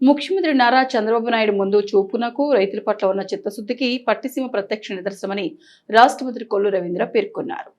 ముఖ్యమంత్రి నారా చంద్రబాబు నాయుడు ముందు చూపునకు రైతుల పట్ల ఉన్న చిత్తశుద్ధికి పట్టిసీమ ప్రత్యక్ష నిదర్శనమని రాష్ట్ర మంత్రి కొల్లు రవీంద్ర పేర్కొన్నారు.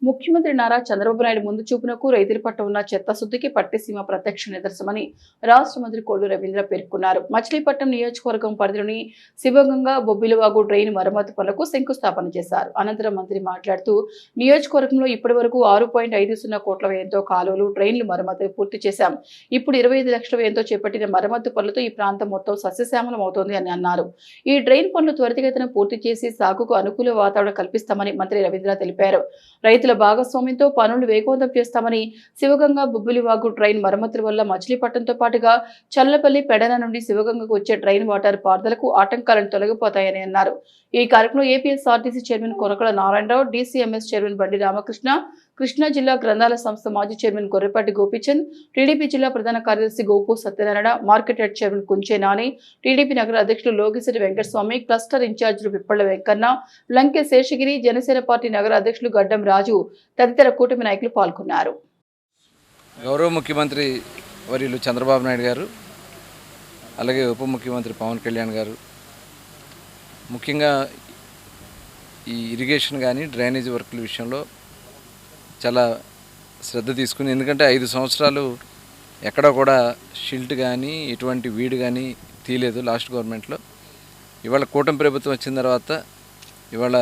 ముఖ్యమంత్రి నారా చంద్రబాబు నాయుడు ముందు చూపునకు రైతుల పట్ల ఉన్న చిత్తశుద్ధికి పట్టిసీమ ప్రత్యక్ష నిదర్శనమని రాష్ట్ర మంత్రి కొల్లు రవీంద్ర పేర్కొన్నారు. మచిలీపట్నం నియోజకవర్గం పరిధిలోని శివగంగా బొబ్బిలివాగు డ్రైన్ మరమ్మతు పనులకు శంకుస్థాపన చేశారు. అనంతరం మంత్రి మాట్లాడుతూ నియోజకవర్గంలో ఇప్పటి వరకు 6.50 కోట్ల వ్యయంతో కాలువలు, డ్రైన్లు మరమ్మతు పూర్తి చేశాం. ఇప్పుడు 25 లక్షల వ్యయంతో చేపట్టిన మరమ్మతు పనులతో ఈ ప్రాంతం మొత్తం సస్యశ్యామలం అవుతోంది అని అన్నారు. ఈ డ్రైన్ పనులు త్వరితగతిన పూర్తి చేసి సాగుకు అనుకూల వాతావరణం కల్పిస్తామని మంత్రి రవీంద్ర తెలిపారు. రైతుల భాగస్వామ్యంతో పనులు వేగవంతం చేస్తామని, శివగంగా బొబ్బిలివాగు డ్రైన్ మరమ్మతుల వల్ల మచిలీపట్నంతో పాటుగా చల్లపల్లి, పెడన నుండి శివగంగకు వచ్చే డ్రైన్ వాటర్ పారుదలకు ఆటంకాలను తొలగిపోతాయని అన్నారు. ఈ కార్యక్రమంలో APSRTC chairman Konakala Narayanarao, DCMS chairman Bandi Ramakrishna, Krishna జిల్లా గ్రంథాల సంస్థ మాజీ చైర్మన్ గొర్రెపాటి గోపీచంద్, టీడీపీ జిల్లా ప్రధాన కార్యదర్శి Gopu Satyanarayana, market yard chairman Kunche Nani, TDP నగర అధ్యక్షులు లోగిశెట్టి వెంకటస్వామి, క్లస్టర్ ఇన్ఛార్జీలు పిప్పళ్ల వెంకన్న, లంకె శేషగిరి, జనసేన పార్టీ నగర అధ్యక్షులు గడ్డం రాజు తదితర కూటమి నాయకులు పాల్గొన్నారు. గౌరవ ముఖ్యమంత్రి వర్యులు చంద్రబాబు నాయుడు గారు, అలాగే ఉప ముఖ్యమంత్రి పవన్ కళ్యాణ్ గారు ముఖ్యంగా ఈ ఇరిగేషన్ కానీ డ్రైనేజ్ వర్కుల విషయంలో చాలా శ్రద్ధ తీసుకుని, ఎందుకంటే 5 సంవత్సరాలు ఎక్కడ కూడా షిల్ట్ కానీ ఎటువంటి వీడు కానీ తీయలేదు లాస్ట్ గవర్నమెంట్లో. ఇవాళ కూటమి ప్రభుత్వం వచ్చిన తర్వాత ఇవాళ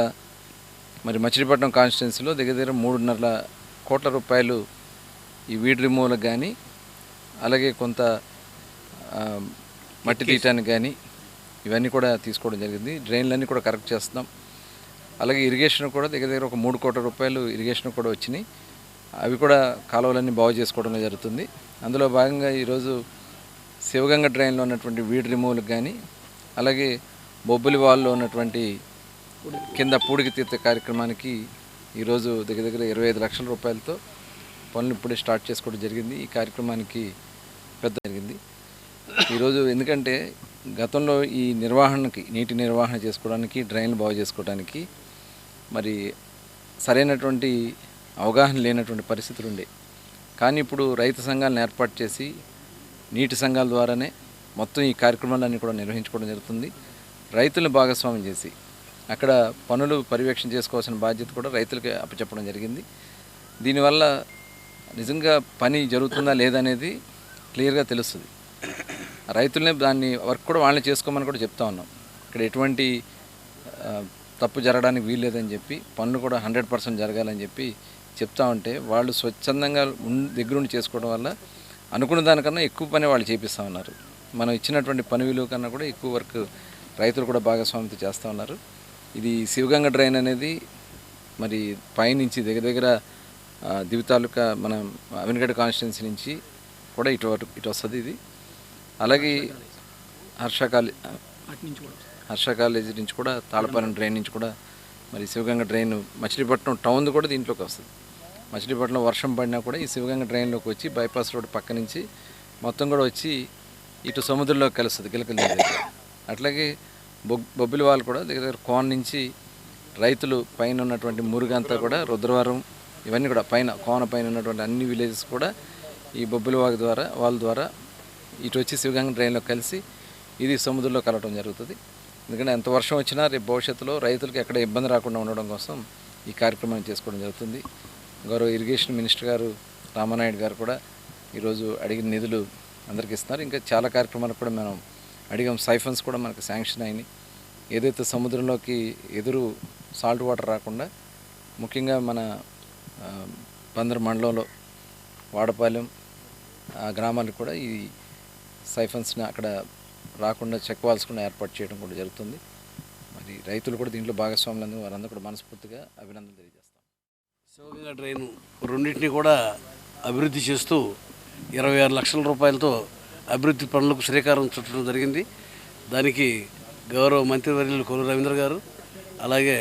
మరి మచిలీపట్నం కాన్స్టిట్యున్సీలో దగ్గర 3.5 కోట్ల రూపాయలు ఈ వీడ్ రిమూవల్కి కానీ, అలాగే కొంత మట్టి తీయటానికి కానీ ఇవన్నీ కూడా తీసుకోవడం జరిగింది. డ్రైన్లన్నీ కూడా కరెక్ట్ చేస్తున్నాం. అలాగే ఇరిగేషన్ కూడా దగ్గర ఒక 3 కోట్ల రూపాయలు ఇరిగేషన్ కూడా వచ్చినాయి. అవి కూడా కాలువలన్నీ బాగు చేసుకోవడం జరుగుతుంది. అందులో భాగంగా ఈరోజు శివగంగ డ్రైన్లో ఉన్నటువంటి వీడ్ రిమూవల్కి కానీ, అలాగే బొబ్బిలి వాల్లో ఉన్నటువంటి కింద పూడికి తీర్చే కార్యక్రమానికి ఈరోజు దగ్గర 25 లక్షల రూపాయలతో పనులు ఇప్పుడే స్టార్ట్ చేసుకోవడం జరిగింది. ఈ కార్యక్రమానికి పెద్ద జరిగింది ఈరోజు. ఎందుకంటే గతంలో ఈ నిర్వహణకి, నీటి నిర్వహణ చేసుకోవడానికి, డ్రైన్లు బాగు చేసుకోవడానికి మరి సరైనటువంటి అవగాహన లేనటువంటి పరిస్థితులు ఉండే. కానీ ఇప్పుడు రైతు సంఘాలను ఏర్పాటు చేసి నీటి సంఘాల ద్వారానే మొత్తం ఈ కార్యక్రమాలన్నీ కూడా నిర్వహించుకోవడం జరుగుతుంది. రైతులను భాగస్వామ్యం చేసి అక్కడ పనులు పర్యవేక్షణ చేసుకోవాల్సిన బాధ్యత కూడా రైతులకి అప్పచెప్పడం జరిగింది. దీనివల్ల నిజంగా పని జరుగుతుందా లేదనేది క్లియర్గా తెలుస్తుంది. రైతులనే దాన్ని వర్క్ కూడా వాళ్ళని చేసుకోమని కూడా చెప్తా ఉన్నాం. ఇక్కడ ఎటువంటి తప్పు జరగడానికి వీల్లేదని చెప్పి, పనులు కూడా 100% జరగాలని చెప్పి చెప్తా ఉంటే వాళ్ళు స్వచ్ఛందంగా దగ్గరుండి చేసుకోవడం వల్ల అనుకున్న దానికన్నా ఎక్కువ పని వాళ్ళు చేపిస్తూ ఉన్నారు. మనం ఇచ్చినటువంటి పని విలువ కన్నా కూడా ఎక్కువ వర్క్ రైతులు కూడా భాగస్వామ్యంతో చేస్తూ ఉన్నారు. ఇది శివగంగ డ్రైన్ అనేది మరి పైనుంచి దగ్గర దివి తాలూకా మన అవినగడ్డ కాన్స్టిట్యున్సీ నుంచి కూడా ఇటు వస్తుంది. ఇది అలాగే హర్ష కాలేజీ నుంచి కూడా, తాళపాలెం డ్రైన్ నుంచి కూడా మరి శివగంగ డ్రైన్ మచిలీపట్నం టౌన్ కూడా దీంట్లోకి వస్తుంది. మచిలీపట్నం వర్షం పడినా కూడా ఈ శివగంగ డ్రైన్లోకి వచ్చి బైపాస్ రోడ్ పక్క నుంచి మొత్తం కూడా వచ్చి ఇటు సముద్రంలోకి కలుస్తుంది గిలకల దగ్గర. అట్లాగే బొబ్బిలి వాళ్ళు కూడా దగ్గర కోన నుంచి రైతులు పైన ఉన్నటువంటి మురుగంతా కూడా రుద్రవరం ఇవన్నీ కూడా పైన కోన పైన ఉన్నటువంటి అన్ని విలేజెస్ కూడా ఈ బొబ్బిలి వాగు ద్వారా వాళ్ళ ద్వారా ఇటు వచ్చి శివగంగ డ్రైన్లో కలిసి ఇది సముద్రంలో కలవడం జరుగుతుంది. ఎందుకంటే ఎంత వర్షం వచ్చినా రేపు భవిష్యత్తులో రైతులకు ఎక్కడ ఇబ్బంది రాకుండా ఉండడం కోసం ఈ కార్యక్రమాన్ని చేసుకోవడం జరుగుతుంది. గౌరవ ఇరిగేషన్ మినిస్టర్ గారు రామానాయుడు గారు కూడా ఈరోజు అడిగిన నిధులు అందరికీ ఇస్తున్నారు. ఇంకా చాలా కార్యక్రమాలకు కూడా మనం అడిగాం. సైఫన్స్ కూడా మనకు శాంక్షన్ అయినాయి. ఏదైతే సముద్రంలోకి ఎదురు సాల్ట్ వాటర్ రాకుండా, ముఖ్యంగా మన బందర్ మండలంలో వాడపాలెం ఆ గ్రామాలకు కూడా ఈ సైఫన్స్ని అక్కడ రాకుండా చెక్ వాల్స్ కూడా ఏర్పాటు చేయడం కూడా జరుగుతుంది. మరి రైతులు కూడా దీంట్లో భాగస్వాములందుకు వారందరూ కూడా మనస్ఫూర్తిగా అభినందనలు తెలియజేస్తాం. శివగంగ డ్రైన్ రెండింటినీ కూడా అభివృద్ధి చేస్తూ 26 లక్షల రూపాయలతో అభివృద్ధి పనులకు శ్రీకారం చుట్టడం జరిగింది. దానికి గౌరవ మంత్రివర్యులు కొల్లు రవీంద్ర గారు, అలాగే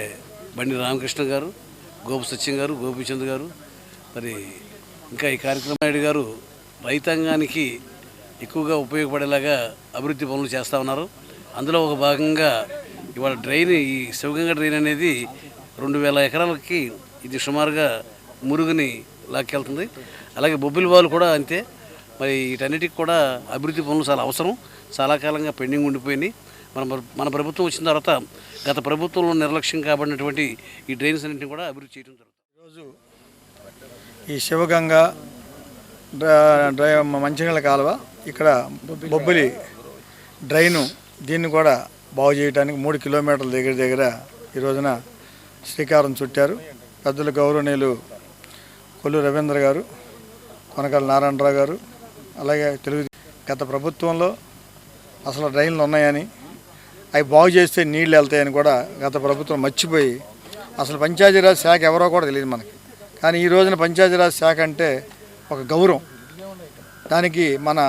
బండి రామకృష్ణ గారు, గోపు సత్యం గారు, గోపీచంద్ గారు, మరి ఇంకా ఈ కార్యక్రమం నాయుడు గారు రైతాంగానికి ఎక్కువగా ఉపయోగపడేలాగా అభివృద్ధి పనులు చేస్తూ ఉన్నారు. అందులో ఒక భాగంగా ఇవాళ డ్రైన్, ఈ శివగంగ డ్రైన్ అనేది 2000 ఎకరాలకి ఇది సుమారుగా మురుగుని లాక్కెళ్తుంది. అలాగే బొబ్బిలి వాల్ కూడా అంతే. మరి వీటన్నిటికి కూడా అభివృద్ధి పనులు చాలా అవసరం, చాలా కాలంగా పెండింగ్ ఉండిపోయినాయి. మన ప్రభుత్వం వచ్చిన తర్వాత గత ప్రభుత్వంలో నిర్లక్ష్యం కాబడినటువంటి ఈ డ్రైన్స్ అన్నింటినీ కూడా అభివృద్ధి చేయడం జరుగుతుంది. ఈరోజు ఈ శివగంగ మంచినీళ్ళ కాలువ ఇక్కడ బొబ్బిలి డ్రైను దీన్ని కూడా బాగు చేయడానికి 3 కిలోమీటర్ల దగ్గర ఈ రోజున శ్రీకారం చుట్టారు. పెద్దలు గౌరవనీయులు కొల్లు రవీంద్ర గారు, కొనకల నారాయణరావు గారు, అలాగే గత ప్రభుత్వంలో అసలు డ్రైన్లు ఉన్నాయని అవి బాగు చేస్తే నీళ్ళు వెళ్తాయని కూడా గత ప్రభుత్వం మర్చిపోయి అసలు పంచాయతీరాజ్ శాఖ ఎవరో కూడా తెలియదు మనకి. కానీ ఈ రోజున పంచాయతీరాజ్ శాఖ అంటే ఒక గౌరవం. దానికి మన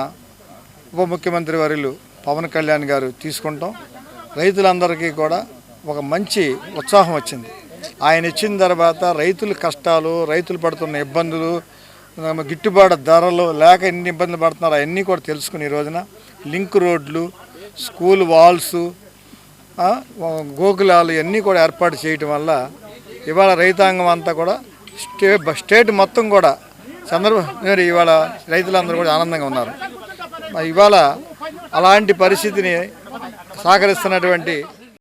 ఉప ముఖ్యమంత్రి వర్యులు పవన్ కళ్యాణ్ గారు తీసుకుంటాం. రైతులందరికీ కూడా ఒక మంచి ఉత్సాహం వచ్చింది. ఆయన ఇచ్చిన తర్వాత రైతుల కష్టాలు, రైతులు పడుతున్న ఇబ్బందులు, గిట్టుబాటు ధరలు లేక ఎన్ని ఇబ్బందులు పడుతున్నారో అవన్నీ కూడా తెలుసుకుని ఈ రోజున లింక్ రోడ్లు, స్కూల్ వాల్స్, గోకులాలు ఇవన్నీ కూడా ఏర్పాటు చేయటం వల్ల ఇవాళ రైతాంగం అంతా కూడా స్టేట్ మొత్తం కూడా చంద్రబాబు ఇవాళ రైతులందరూ కూడా ఆనందంగా ఉన్నారు. ఇవాళ అలాంటి పరిస్థితిని సహకరిస్తున్నటువంటి